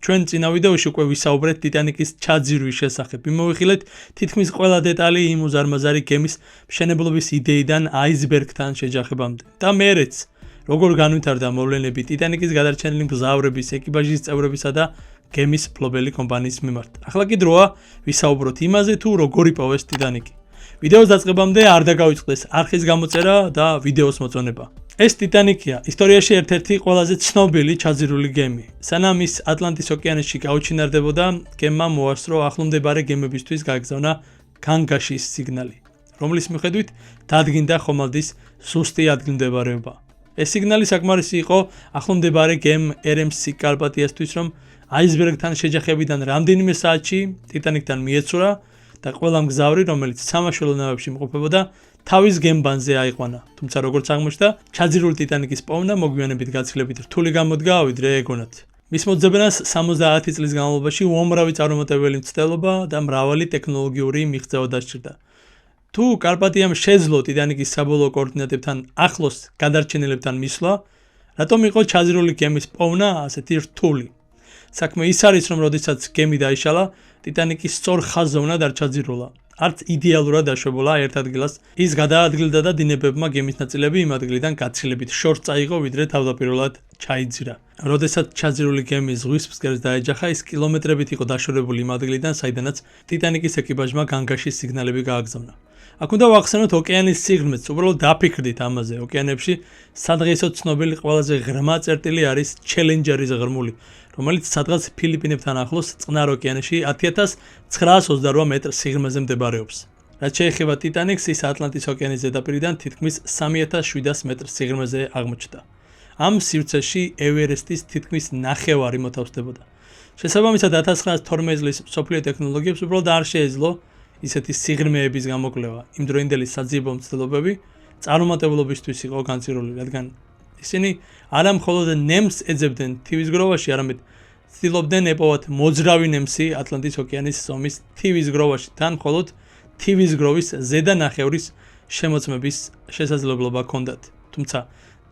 ჩვენ წინა ვიდეოში უკვე ვისაუბრეთ ტიტანიკის ჩაძირვის შესახებ. მიმოვიხილეთ თითქმის ყველა დეტალი იმ უზარმაზარი გემის მშენებლობის იდეიდან აისბერგთან შეჯახებამდე. და მერეც როგორ განვითარდა მოვლენები ტიტანიკის გადარჩენილი მგზავრების, ეკიპაჟის წევრებისა და გემის ფლობელი კომპანიის მიმართ. ახლა კი დროა ვისაუბროთ იმაზე, თუ როგორ იპოვეს ტიტანიკი. ვიდეოს დაწყებამდე არ დაგავიწყდეს არხის გამოწერა და ვიდეოს მოწონება. ეს ტიტანიკია ისტორიაში ერთ-ერთი ყველაზე ცნობილი ჩაძირული გემი. სანამ ის ატლანტის ოკეანეში გაუჩინარდებოდა, გემმა მოასწრო ახლომდებარე გემებისთვის გაეგზავნა განგაშის სიგნალი, რომლის მიხედვით დადგინდა ხომალდის ზუსტი ადგილმდებარეობა. ეს სიგნალი საკმარისი იყო ახლომდებარე გემ RMC კარპატიასთვის, რომ აისბერგთან შეჯახებიდან რამდენიმე საათში ტიტანიკთან მიეცურა და ყველა მგზავრი, რომელიც სამაშველო ნავებში იმყოფებოდა, თავის გემბანზე აიყვანა. თუმცა როგორც აღმოჩნდა, ჩაძირული ტიტანიკის პოვნა მოგვიანებით გაცილებით რთული გამოდგა, ვიდრე ეგონათ. მის მოძებნას 70 წლის განმავლობაში უამრავი წარუმატებელი მცდელობა და მრავალი ტექნოლოგიური მიღწევა დასჭირდა. თუ კარპატიამ შეძლო ტიტანიკის საბოლოო კოორდინატებთან ახლოს გადარჩენილებთან მისვლა, რატომ იყო ჩაძირული გემის პოვნა ასეთი რთული? საქმე ის არის, რომ როდესაც გემი დაიშალა, ტიტანიკის სწორ ხაზზე უნდა დარჩაძირულა. არც იდეალურად დაშვებულა ერთ ადგილას, ის გადაადგილდა და დინებებმა გემის ნაწილები იმ ადგილიდან გაცილებით შორს წაიღო, ვიდრე თავდაპირველად ჩაიძირა. როდესაც ჩაძირული გემი ზღვის ფსკერს დაეჯახა, ის კილომეტრებით იყო დაშორებული იმ ადგილიდან, საიდანაც ტიტანიკის ეკიპაჟმა განგაშის სიგნალები გააგზავნა. აქ უნდა ვახსენოთ ოკეანის სიღრმეც, უბრალოდ დაფიქრდით ამაზე. ოკეანებში სადღეისო ცნობილი ყველაზე ღრმა წერტილი არის ჩელენჯერის ღრმული, რომელიც სადღაც ფილიპინებთან ახლოს წყნარ ოკეანეში 10928 მეტრ სიღრმეზე მდებარეობს. რაც შეეხება ტიტანიკს, ის ატლანტის ოკეანის ზედაპირიდან თითქმის 3700 მეტრ სიღრმეზე აღმოჩნდა. ამ სივრცეში ევერესტის თითქმის ნახევარი მოთავსდებოდა. შესაბამისად 1912 წლის მსოფლიო ტექნოლოგიებს უბრალოდ არ შეეძლო ისეთი სიღრმეების გამოკვლევა. იმდროინდელი საძიებო მცდელობები წარუმატებლობისთვის იყო განცირული, რადგან ისინი არა მხოლოდ ნემს ეძებდნენ თივის გროვაში, არამედ ცდილობდნენ ეპოვათ მოძრავი ნემსი ატლანტის ოკეანის ზომის თივის გროვაში, თან მხოლოდ თივის გროვის ზედა ნახევრის შემოწმების შესაძლებლობა ჰქონდათ. თუმცა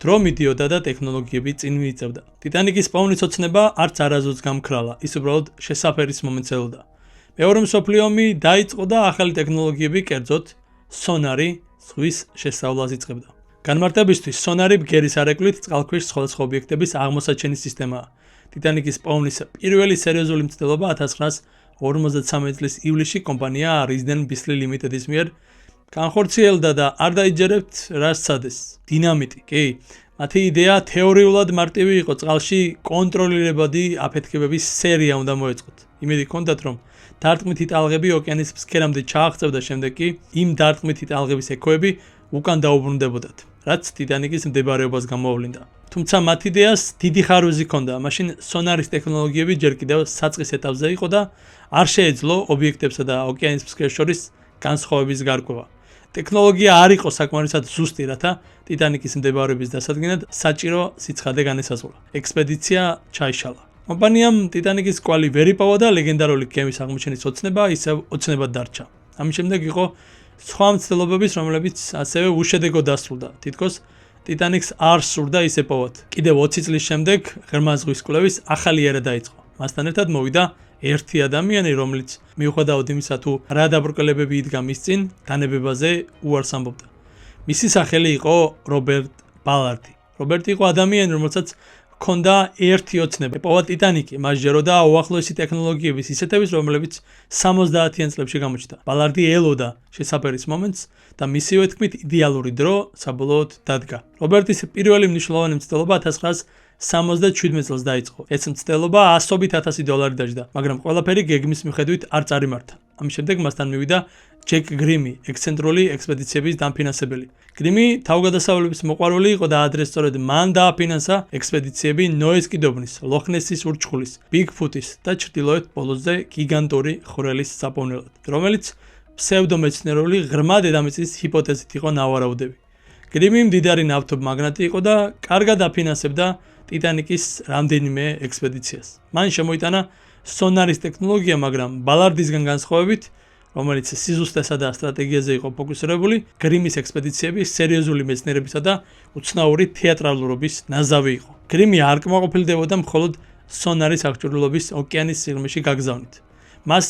დრო მიდიოდა და ტექნოლოგიები წინ მიიწევდა. ტიტანიკის პოვნის ოცნება არც არასოდეს გამქრალა, ის უბრალოდ შესაფერის მომენტს ელოდა. მეორე მსოფლიო ომი დაიწყო და ახალი ტექნოლოგიები, კერძოდ სონარი, ზღვის შესწავლას იწყებდა. განმარტებისთვის, სონარი ბგერის არეკლით წყალქვეშ სხვადასხვა ობიექტების აღმოსაჩენის სისტემაა. ტიტანიკის პოვნის პირველი სერიოზული მცდელობა 1953 წლის ივლისში კომპანია Risden Bisley Limited-ის მიერ განხორციელდა და არ დაიჯერებთ რას სცადეს. დინამიტი, კი. მათი იდეა თეორიულად მარტივი იყო, წყალში კონტროლირებადი აფეთქებების სერია უნდა მოეწყოთ. იმედი ჰქონდათ, რომ დარტყმითი ტალღები ოკეანის ფსკერამდე ჩააღწევდა, შემდეგ კი იმ დარტყმითი ტალღების ექოები უკან დაუბრუნდებოდათ, რაც ტიტანიკის მდებარეობას გამოავლინდა. თუმცა მათ იდეას დიდი ხარვეზი ჰქონდა. მაშინ სონარის ტექნოლოგიები ჯერ კიდევ საწყის ეტაპზე იყო და არ შეეძლო ობიექტებსა და ოკეანის ფსკერს შორის განსხვავების გარკვევა. ტექნოლოგია არ იყო საკმარისად ზუსტი, რათა ტიტანიკის მდებარეობის დასადგენად საჭირო სიცხადე განესაზღვრა. ექსპედიცია ჩაიშალა. კომპანიამ ტიტანიკის კვალი ვერ იპოვა და ლეგენდარული გემის აღმოჩენის ოცნება ისევ ოცნებად დარჩა. ამის შემდეგ იყო სხვა მცდელობების, რომლებიც ასევე უშედეგოდ დასრულდა. თითქოს ტიტანიკს არ სურდა ის ეპოვათ. კიდევ 20 წლის შემდეგ ღრმა ზღვის კვლევის ახალი ერა დაიწყო. მასთან ერთად მოვიდა ერთი ადამიანი, რომელიც მიუხედავად იმისა, თუ რა დაბრკოლებები იდგა მის წინ, განებებაზე უარს ამბობდა. მისი სახელი იყო რობერტ ბალარდი. რობერტი იყო ადამიანი, რომელსაც ჰქონდა ერთი ოცნება, ეპოვა ტიტანიკი, მას ჯეროდა უახლოესი ტექნოლოგიების ისეთების, რომლებიც 70-იან წლებში გამოჩნდა. ბალარდი ელოდა შესაფერის მომენტს და მისივე თქმით იდეალური დრო საბოლოოდ დადგა. რობერტის პირველი მნიშვნელოვანი მცდელობა 1977 წელს დაიწყო. ეს მცდელობა $100,000 დაჯდა, მაგრამ ყველაფერი გეგმის მიხედვით არ წარიმართა. ამის შემდეგ მასთან მივიდა ჯეკ გრიმი, ექსცენტრული ექსპედიციების დამფინანსებელი. გრიმი თავგადასავლების მოყვარული იყო და ადრე სწორედ მან დააფინანსა ექსპედიციები ნოეს კიდობნის, ლოხნესის ურჩხულის, ბიგფუტის და ჩრდილოეთ პოლუსზე გიგანტური ხვრელის საპოვნელად, რომელიც ფსევდომეცნიერული ღრმა დედამიწის ჰიპოთეზით იყო ნავარაუდები. გრიმი მდიდარი ნავთობმაგნატი იყო და კარგად აფინანსებდა ტიტანიკის რამდენიმე ექსპედიციას. მან შემოიტანა სონარის ტექნოლოგია, მაგრამ ბალარდისგან განსხვავებით, რომელიც სიზუსტესა და სტრატეგიაზე იყო ფოკუსირებული, გრიმის ექსპედიციები სერიოზული მეცნიერებისა და უცნაური თეატრალურობის ნაზავი იყო. გრიმი არ კმაყოფილდებოდა მხოლოდ სონარის აღჭურვილობის ოკეანის სიღრმეში გაგზავნით. მას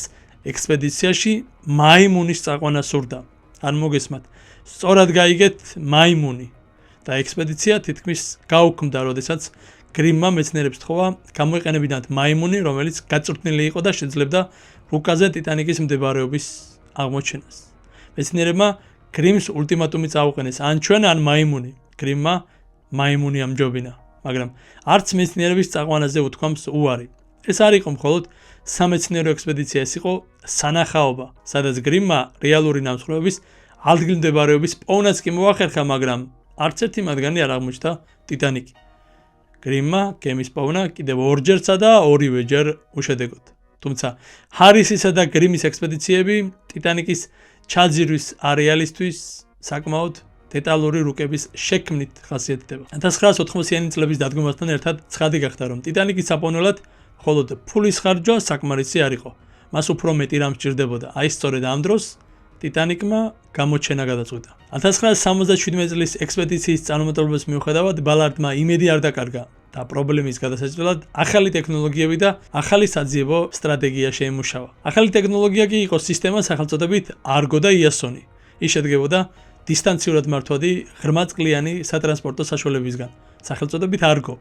ექსპედიციაში მაიმუნის წაყვანა სურდა. არ მოგესმათ, სწორად გაიგეთ მაიმუნი და ექსპედიცია თითქმის გაუქმდა, როდესაც გრიმმა მეცნიერებს თხოვა გამოეყენებინათ მაიმუნი, რომელიც გაწვრთნილი იყო და შეძლებდა რუკაზე ტიტანიკის მდებარეობის აღმოჩენას. მეცნიერებმა გრიმს ულტიმატუმი წაუყენეს, ან ჩვენ, ან მაიმუნი. გრიმმა მაიმუნი ამჯობინა, მაგრამ არც მეცნიერების წაყვანაზე უთქვამს უარი. ეს არ იყო მხოლოდ სამეცნიერო ექსპედიცია, ეს იყო სანახაობა, სადაც გრიმმა რეალური ნამსხვრევების ადგილმდებარეობის პოვნაც კი მოახერხა, მაგრამ არც ერთი მათგანი არ აღმოჩნდა ტიტანიკი. გრიმმა გემის პოვნა კიდევ ორჯერცა და ორივეჯერ უშედეგოდ. თუმცა ჰარისისა და გრიმის ექსპედიციები ტიტანიკის ჩაძირვის არეალისთვის საკმაოდ დეტალური რუკების შექმნით ხასიათდება. 1980-იანი წლების დადგომასთან ერთად ცხადი გახდა, რომ ტიტანიკის საპოვნელად მხოლოდ ფულის ხარჯვა საკმარისი არ იყო. მას უფრო მეტი რამ სჭირდებოდა. აი სწორედ ამ დროს ტიტანიკმა გამოჩენა გადაწყვიტა. 1967 წლის ექსპედიციის წარუმატებლობის მიუხედავად ბალარდმა იმედი არ დაკარგა და პრობლემის გადასაჭრელად ახალი ტექნოლოგიები და ახალი საძიებო სტრატეგია შეიმუშავა. ახალი ტექნოლოგია კი იყო სისტემა სახელწოდებით არგო და იასონი. ის შედგებოდა დისტანციურად მართვადი ღრმაწყლიანი სატრანსპორტო საშუალებისგან, სახელწოდებით არგო,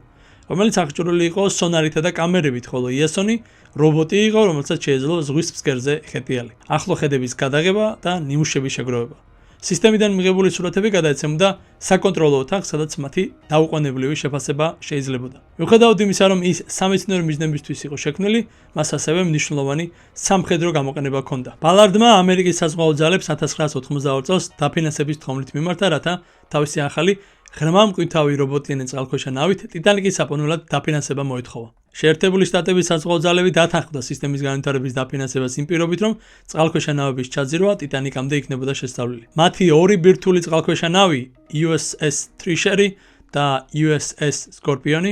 რომელიც აღჭურვილი იყო სონარითა და კამერებით, ხოლო იასონი რობოტი იყო, რომელსაც შეეძლო ზღვის ფსკერზე ხეტიალი, ახლო ხედების გადაღება და ნიმუშების შეგროვება. სისტემიდან მიღებული სურათები გადაეცემოდა საკონტროლო ოთახს, სადაც მათი დაუყოვნებლივი შეფასება შეიძლებოდა. მიუხედავად იმისა, რომ ის სამეცნიერო მიზნებისთვის იყო შექმნილი, მას ასევე მნიშვნელოვანი სამხედრო გამოყენება ჰქონდა. ბალარდმა ამერიკის საზღვაო ძალებს 1982 წელს დაფინანსების თხოვნით მიმართა, რათა თავისი ახალი ღრმა მყვითავი რობოტიანი წყალქვეშა ნავით ტიტანიკის საპოვნელად დაფინანსება მოეთხოვა. შეერთებული შტატების საზღვაო ძალები დათანხმდა სისტემის განვითარების დაფინანსებას იმ პირობით, რომ წყალქვეშა ნავების ჩაძირვა ტიტანიკამდე იქნებოდა შესწავლილი. მათი ორი ბირთვული წყალქვეშა ნავი, USS Treasury და USS Scorpion,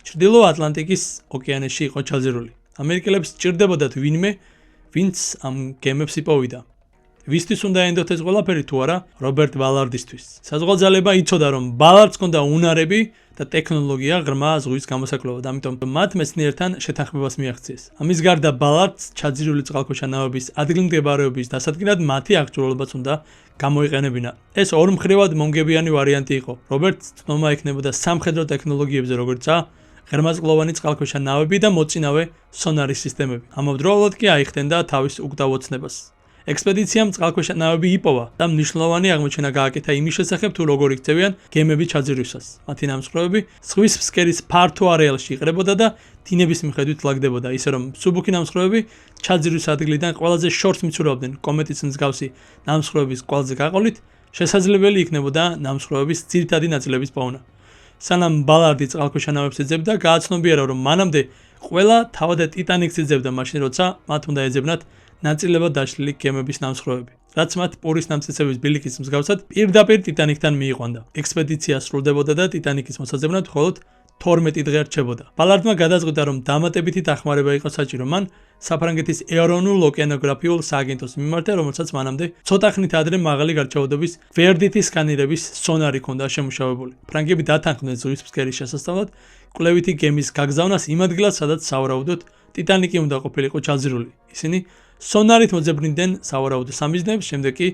ჩრდილო ატლანტიკის ოკეანეში იყო ჩაძირული. ამერიკელებს სჭირდებოდათ ვინმე, ვინც ამ გემებს იპოვიდა. ვისთვის უნდა ენდოთ ეს ყველაფერი თუ არა რობერტ ბალარდისთვის. საზღვაო ძალებმა იცოდა, რომ ბალარდს ჰქონდა უნარები და ტექნოლოგია ღრმა ზღვის გამოსაკვლევად, ამიტომ მათ მეცნიერთან შეთანხმებას მიაღწიეს. ამის გარდა ბალარდს ჩაძირული წყალქვეშა ნავების ადგილმდებარეობის დასადგენად მათი აღჭურვილობაც უნდა გამოიყენებინა. ეს ორმხრივად მომგებიანი ვარიანტი იყო. რობერტს ცნობა ექნებოდა სამხედრო ტექნოლოგიებზე, როგორიცაა ღრმაწყლოვანი წყალქვეშა ნავები და მოწინავე სონარის სისტემები. ამავდროულად კი აიხდენდა თავის უკდავ ოცნებას. ექსპედიციამ წყალქვეშა ნავები იპოვა და მნიშვნელოვანი აღმოჩენა გააკეთა იმის შესახებ, თუ როგორ იქცევიან გემები ჩაძირვისას. მათი ნამსხვრევები ზღვის ფსკერის ფართო არეალში იყრებოდა და დინების მიხედვით ლაგდებოდა, ისე რომ მსუბუქი ნამსხვრევები ჩაძირვის ადგილიდან ყველაზე შორს მიცურავდნენ კომეტის მსგავსი ნამსხვრევების კვალზე გაყოლით, შესაძლებელი იქნებოდა ნამსხვრევების ძირითადი ნაწილების პოვნა. სანამ ბალარდი წყალქვეშა ნავებს ეძებდა, გააცნობიერა, რომ მანამდე ყველა თავად ტიტანიკს ეძებდა, მაშინ როცა მათ უნდა ეძებნათ ნაწილებად დაშლილი გემების ნამსხვრევები, რაც მათ პურის ნამწესების ბილიკის მსგავსად პირდაპირ ტიტანიკთან მიიყვანდა. ექსპედიცია სრულდებოდა და ტიტანიკის მოსაძებნად მხოლოდ 12 დღე რჩებოდა. ბალარდმა გადაწყვიტა, რომ დამატებითი დახმარება იყო საჭირო. მან საფრანგეთის ეროვნულ ოკეანოგრაფიულ სააგენტოს მიმართა, რომელსაც მანამდე ცოტა ხნით ადრე მაღალი გარჩევადობის ვერდითის სკანირების სონარი ჰქონდა შემუშავებული. ფრანგები დათანხმდნენ ზღვის ფსკერის შესასწავლად კვლევითი გემის გაგზავნას იმ ადგილას, სადაც სავარაუდოდ ტიტანიკი უნდა ყოფილიყო ჩაძირული. ისინი სონარით მოძებნდნენ სავარაუდო სამიზნეებს, შემდეგ კი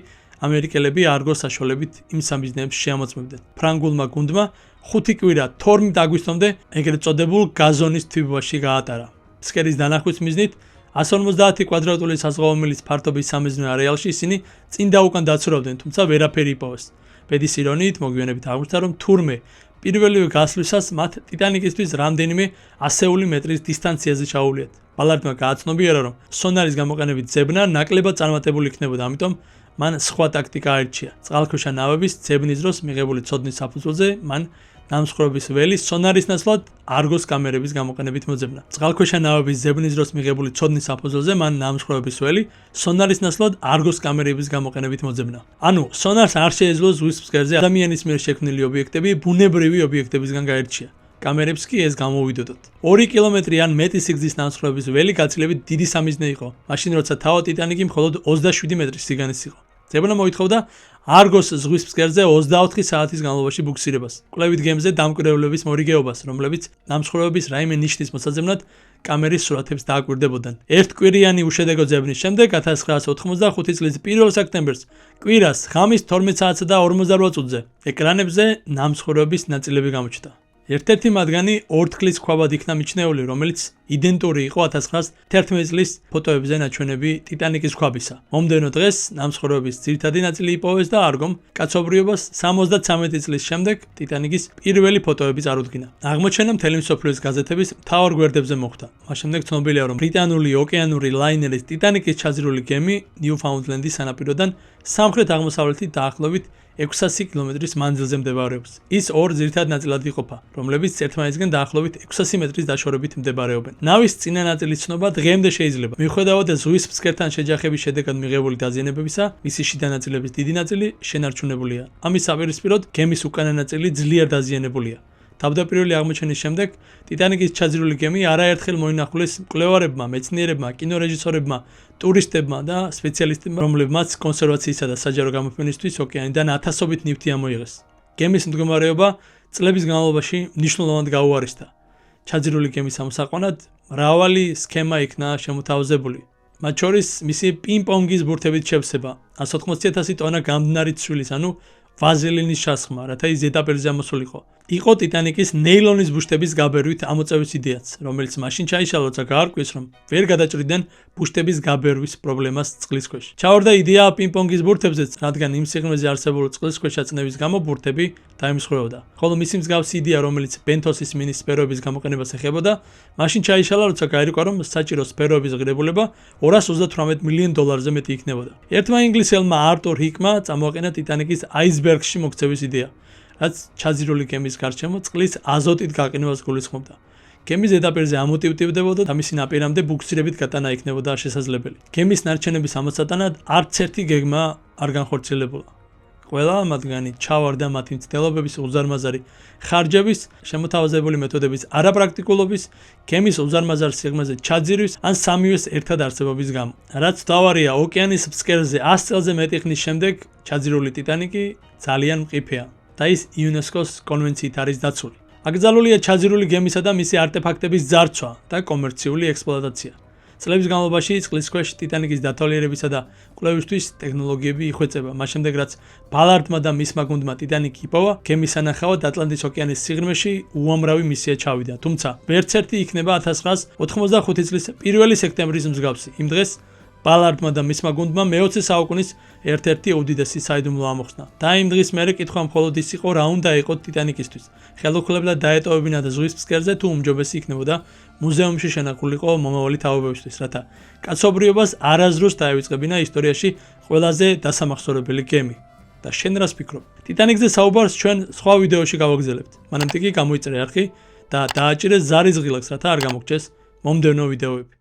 ამერიკელები არგოს საშუალებით იმ სამიზნეებს შეამოწმებდნენ. ფრანგულმა გუნდმა 5 კვირა 12 აგვისტომდე ეგრეთ წოდებულ გაზონის თვიბაში გაატარა. ფსკერის დანახვის მიზნით 150 კვადრატული საზღვაო მილის ფართობის სამეზნო არეალში ისინი წინ და უკან დაცურავდნენ, თუმცა ვერაფერი იპოვეს. ბედის ირონიით მოგვიანებით აღმოჩნდა, რომ თურმე პირველივე გასვლისას მათ ტიტანიკისთვის რამდენიმე ასეული მეტრის დისტანციაზე ჩაუვლიათ. ბალარდმა გააცნობიერა, რომ სონარის გამოყენებით ძებნა ნაკლებად წარმატებული იქნებოდა, ამიტომ მან სხვა ტაქტიკა აირჩია. წყალქვეშა ნავების ძებნის დროს მიღებული ცოდნის საფუძველზე მან ნამსხვრევების ველი სონარის ნაცვლად არგოს კამერების გამოყენებით მოძებნა. წყალქვეშა ნავების ძებნის დროს მიღებული ცოდნის საფუძველზე მან ნამსხვრევების ველი სონარის ნაცვლად არგოს კამერების გამოყენებით მოძებნა. ანუ სონარს არ შეეძლო ზღვის ფსკერზე ადამიანის მიერ შექმნილი ობიექტები ბუნებრივი ობიექტებისგან გაერჩია. კამერებს კი ეს გამოვიდოდოთ. 2 კილომეტრი ან მეტი სიგრძის ნამსხვრევების ველი გაცილებით დიდი სამიზნე იყო. მაშინ როცა თავად ტიტანიკი მხოლოდ 27 მეტრის სიგანეს იყო. ძებნა მოითხოვდა არგოს ზღვის ფსკერზე 24 საათის განმავლობაში ბუქსირებას. კვლევით გემზე დამკვირვებლების მორიგეობას, რომლებიც ნამსხვრევების რაიმე ნიშნის მოსაძებნად კამერის სურათებს დააკვირდებოდნენ. ერთკვირიანი უშედეგო ძებნის შემდეგ 1985 წლის 1 სექტემბერს კვირას ღამის 12 საათსა და 48 წუთზე ეკრანებზე ნამსხვრევების ნაწილები გამოჩნდა. ერთ-ერთი მათგანი ორთქლის ქვაბად იქნა მიჩნეული, რომელიც იდენტური იყო 1911 წლის ფოტოებზე ნაჩვენები ტიტანიკის ქვაბისა. მომდევნო დღეს ნამსხვრევების ძირითადი ნაწილი იპოვეს და არგომ კაცობრიობას 73 წლის შემდეგ ტიტანიკის პირველი ფოტოები წარუდგინა. აღმოჩენა მთელი მსოფლიოს გაზეთების მთავარ გვერდებზე მოხვდა. მას შემდეგ ცნობილია, რომ ბრიტანული ოკეანური ლაინერის ტიტანიკის ჩაძირული გემი ნიუფაუნდლენდის სანაპიროდან სამხრეთ-აღმოსავლეთით დაახლოებით 600 კილომეტრის მანძილზე მდებარეობს. ის ორ ძირითად ნაწილად იყოფა, რომლებიც ერთმანეთისგან დაახლოებით 600 მეტრის დაშორებით მდებარეობენ. ნავის წინა ნაწილის ცნობა დღემდე შეიძლება. მიუხედავად ზღვის ფსკერთან შეჯახების შედეგად მიღებული დაზიანებებისა, მისი შიდა ნაწილების დიდი ნაწილი შენარჩუნებულია. ამის საპირისპიროდ გემის უკანა ნაწილი ძლიერ დაზიანებულია. თავდაპირველი აღმოჩენის შემდეგ ტიტანიკის ჩაძირული გემი არაერთხელ მოინახულეს მკვლევარებმა, მეცნიერებმა, კინორეჟისორებმა, ტურისტებმა და სპეციალისტებმა, რომლებმაც კონსერვაციისა და საჯარო გამოფენისთვის ოკეანიდან ათასობით ნივთი ამოიღეს. გემის მდგომარეობა წლების განმავლობაში მნიშვნელოვნად გაუარესდა. ჩაძირული გემის ამოსაყვანად მრავალი სქემა იქნა შემოთავაზებული. მათ შორის მისი პინგ-პონგის ბურთებით შევსება, 180,000 ტონა გამდნარი ცვილის, ანუ ვაზელინის ჩასხმა, რათა ის ზედაპირზე ამოსულიყო. იყო ტიტანიკის ნეილონის ბუშტების გაბერვით ამოწევის იდეაც, რომელიც მაშინ ჩაიშალა, როცა გაარკვიეს, რომ ვერ გადაჭრიდნენ ბუშტების გაბერვის პრობლემას წყლის ქვეშ. ჩავარდა იდეა პინგ-პონგის ბურთებზეც, რადგან იმ სიღრმეზე არსებული წყლის ქვეშ აწნევის გამო ბურთები დაიმსხვრეოდა. ხოლო მისი მსგავსი იდეა, რომელიც ბენთოსის მინის სფეროების გამოყენებას ეხებოდა, მაშინ ჩაიშალა, როცა გაირკვა, რომ საჭირო სფეროების ღირებულება $238 მილიონ მეტი იქნებოდა. ერთმა ინგლისელმა არტურ ჰიკმა წამოაყენა ტიტანიკის აისბერგში მოქცევის იდეა, რაც ჩაძირული გემის გარშემო წყლის აზოტით გაყინვას გულისხმობდა. გემის ზედაპირზე ამოტივტივდებოდა და მისი ნაპირამდე ბუქსირებით გატანა იქნებოდა შესაძლებელი. გემის ნარჩენების ამოსატანად არც ერთი გეგმა არ განხორციელებულა. ყველა მათგანი ჩავარდა მათი მცდელობების უზარმაზარი ხარჯების, შემოთავაზებული მეთოდების არაპრაქტიკულობის, გემის უზარმაზარ სიღრმეზე ჩაძირვის ან სამივეს ერთად არსებობის გამო. რაც მთავარია, ოკეანის ფსკერზე 100 წელზე მეტი ხნის შემდეგ ჩაძირული ტიტანიკი ძალიან მყიფეა და ის იუნესკოს კონვენციით არის დაცული. აკრძალულია ჩაძირული გემისა და მისი არტეფაქტების ძარცვა და კომერციული ექსპლუატაცია. წლების განმავლობაში წყლის ქვეშ ტიტანიკის დათვალიერებისა და კვლევისთვის ტექნოლოგიები იხვეწება. მას შემდეგ, რაც ბალარდმა და მისმა გუნდმა ტიტანიკი იპოვა, გემის სანახავად ატლანტის ოკეანის სიღრმეში უამრავი მისია ჩავიდა. თუმცა, ვერც ერთი იქნება 1985 წლის 1 სექტემბრის მსგავსი. იმ დღეს ბალარდმა და მისმა გუნდმა მე-20 საუკუნის ერთ-ერთი უდიდესი საიდუმლო ამოხსნა. და იმ დღის მერე კითხვა მხოლოდ ის იყო, რა უნდა იყოთ ტიტანიკისთვის. ხელუხლებლად დაეტოვებინა და ზღვის ფსკერზე თუ უმჯობესი იქნებოდა მუზეუმში შენახულიყო მომავალი თაობებისთვის, რათა კაცობრიობას არაზრუს დაევიწყებინა ისტორიაში ყველაზე დასამახსოვრებელი გემი. და შენ რას ფიქრობ? ტიტანიკზე საუბარს ჩვენ სხვა ვიდეოში გავაგზავნებთ. მანამდე კი გამოიწერე არხი და დააჭირე ზარის ღილაკს, რათა არ გამოგჭეს მომდევნო ვიდეოები.